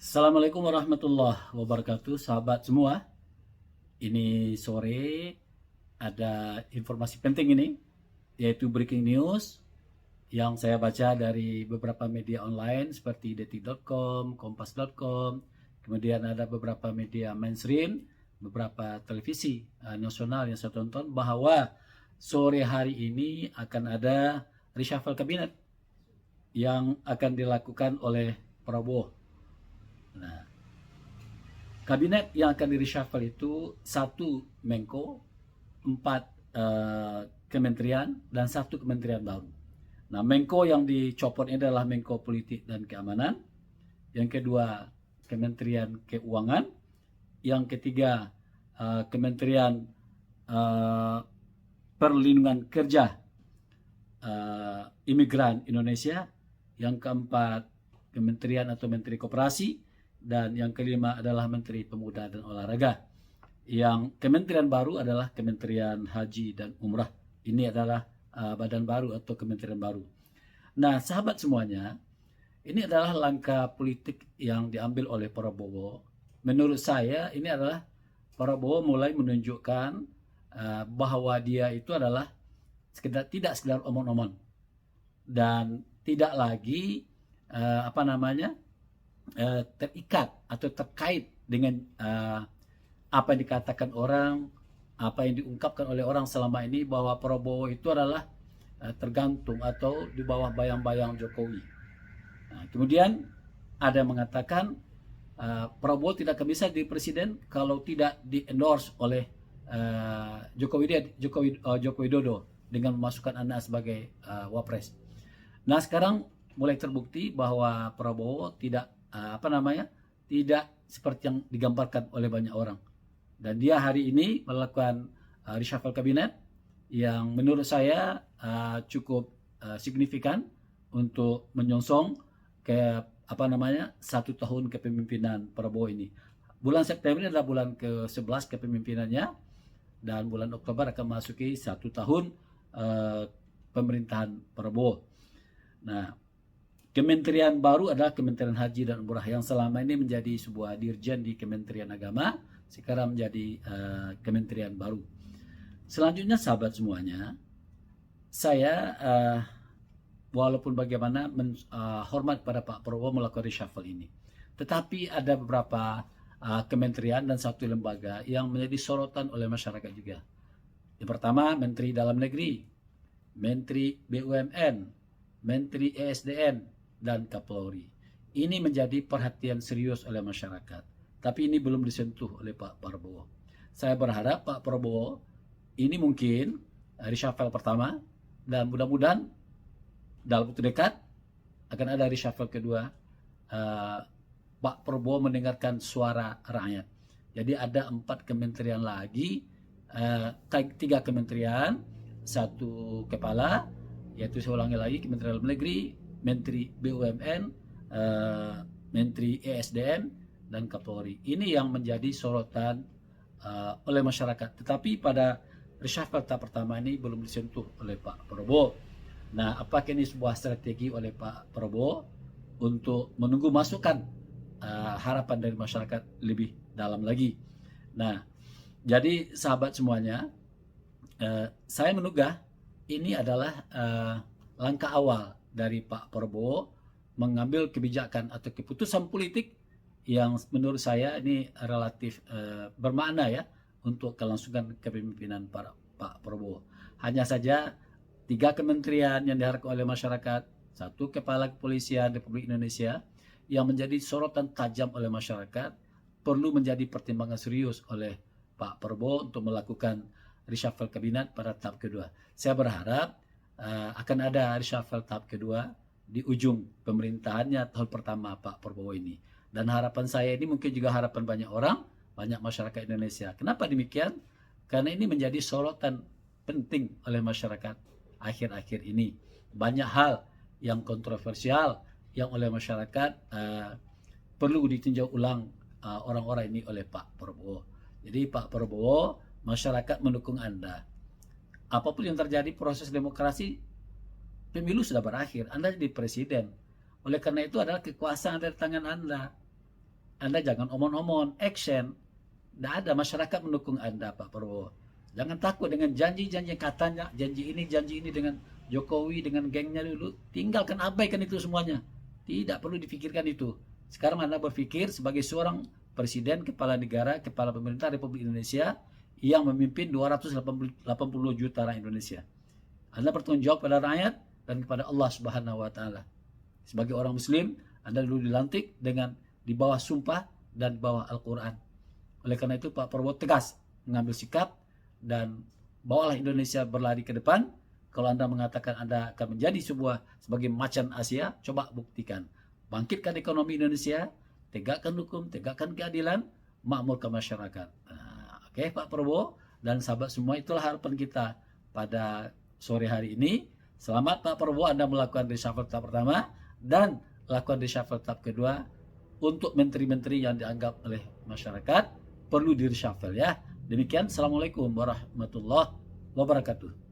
Assalamualaikum warahmatullahi wabarakatuh, sahabat semua. Ini sore ada informasi penting ini, yaitu breaking news yang saya baca dari beberapa media online seperti detik.com, kompas.com, kemudian ada beberapa media mainstream, beberapa televisi nasional yang saya tonton, bahwa sore hari ini akan ada reshuffle kabinet yang akan dilakukan oleh Prabowo. Nah, kabinet yang akan di-reshuffle itu 1 Menko, 4 kementerian, dan 1 kementerian baru. Nah, Menko yang dicopot ini adalah Menko Politik dan Keamanan. Yang kedua, Kementerian Keuangan. Yang ketiga, Kementerian Perlindungan Kerja Imigran Indonesia. Yang keempat, Kementerian atau Menteri Koperasi. Dan yang kelima adalah Menteri Pemuda dan Olahraga. Yang kementerian baru adalah Kementerian Haji dan Umrah. Ini adalah badan baru atau kementerian baru. Nah, sahabat semuanya, ini adalah langkah politik yang diambil oleh Prabowo. Menurut saya, ini adalah Prabowo mulai menunjukkan bahwa dia itu adalah tidak sekedar omong-omong dan tidak lagi terikat atau terkait dengan apa yang dikatakan orang, apa yang diungkapkan oleh orang selama ini, bahwa Prabowo itu adalah tergantung atau di bawah bayang-bayang Jokowi. Nah, kemudian ada yang mengatakan Prabowo tidak akan bisa jadi presiden kalau tidak di-endorse oleh Joko Widodo dengan memasukkan anak sebagai wapres. Nah, sekarang mulai terbukti bahwa Prabowo tidak tidak seperti yang digambarkan oleh banyak orang. Dan dia hari ini melakukan reshuffle kabinet yang menurut saya cukup signifikan untuk menyongsong ke 1 tahun kepemimpinan Prabowo ini. Bulan September ini adalah bulan ke-11 kepemimpinannya, dan bulan Oktober akan memasuki 1 tahun pemerintahan Prabowo. Nah, kementerian baru adalah Kementerian Haji dan Umrah yang selama ini menjadi sebuah dirjen di Kementerian Agama, sekarang menjadi kementerian baru. Selanjutnya, sahabat semuanya, saya walaupun bagaimana hormat pada Pak Prabowo melakukan reshuffle ini, tetapi ada beberapa kementerian dan 1 lembaga yang menjadi sorotan oleh masyarakat juga. Yang pertama, Menteri Dalam Negeri, Menteri BUMN, Menteri ESDM, dan Kapolri. Ini menjadi perhatian serius oleh masyarakat. Tapi ini belum disentuh oleh Pak Prabowo. Saya berharap Pak Prabowo ini mungkin reshuffle pertama, dan mudah-mudahan dalam waktu dekat akan ada reshuffle kedua. Pak Prabowo mendengarkan suara rakyat. Jadi ada 4 kementerian lagi, 3 kementerian, 1 kepala, yaitu saya ulangi lagi, Kementerian Dalam Negeri, Menteri BUMN, Menteri ESDM, dan Kapolri. Ini yang menjadi sorotan oleh masyarakat. Tetapi pada reshuffle tahap pertama ini belum disentuh oleh Pak Prabowo. Nah, apakah ini sebuah strategi oleh Pak Prabowo untuk menunggu masukan harapan dari masyarakat lebih dalam lagi? Nah, jadi sahabat semuanya, saya menduga ini adalah langkah awal dari Pak Prabowo mengambil kebijakan atau keputusan politik yang menurut saya ini relatif bermakna ya untuk kelangsungan kepemimpinan Pak Prabowo. Hanya saja 3 kementerian yang diharapkan oleh masyarakat, 1 kepala kepolisian Republik Indonesia yang menjadi sorotan tajam oleh masyarakat, perlu menjadi pertimbangan serius oleh Pak Prabowo untuk melakukan reshuffle kabinet pada tahap kedua. Saya berharap akan ada reshuffle tahap kedua di ujung pemerintahannya tahun pertama Pak Prabowo ini. Dan harapan saya ini mungkin juga harapan banyak orang, banyak masyarakat Indonesia. Kenapa demikian? Karena ini menjadi sorotan penting oleh masyarakat akhir-akhir ini. Banyak hal yang kontroversial yang oleh masyarakat perlu ditinjau ulang orang-orang ini oleh Pak Prabowo. Jadi Pak Prabowo, masyarakat mendukung Anda. Apapun yang terjadi, proses demokrasi, pemilu sudah berakhir, Anda jadi presiden. Oleh karena itu adalah kekuasaan ada di tangan Anda. Anda jangan omon-omon, action. Tidak ada masyarakat mendukung Anda, Pak Prabowo. Jangan takut dengan janji-janji katanya, janji ini dengan Jokowi, dengan gengnya dulu. Tinggalkan, abaikan itu semuanya. Tidak perlu difikirkan itu. Sekarang Anda berpikir sebagai seorang presiden, kepala negara, kepala pemerintah Republik Indonesia yang memimpin 280 juta rakyat Indonesia. Anda bertanggung jawab pada rakyat dan kepada Allah Subhanahu wa taala. Sebagai orang muslim, Anda dulu dilantik dengan di bawah sumpah dan di bawah Al-Qur'an. Oleh karena itu Pak Prabowo tegas mengambil sikap dan bawalah Indonesia berlari ke depan. Kalau Anda mengatakan Anda akan menjadi sebagai macan Asia, coba buktikan. Bangkitkan ekonomi Indonesia, tegakkan hukum, tegakkan keadilan, makmurkan masyarakat. Oke, Pak Prabowo dan sahabat semua, itulah harapan kita pada sore hari ini. Selamat Pak Prabowo, Anda melakukan reshuffle tahap pertama dan lakukan reshuffle tahap kedua untuk menteri-menteri yang dianggap oleh masyarakat perlu di reshuffle ya. Demikian, Assalamualaikum warahmatullahi wabarakatuh.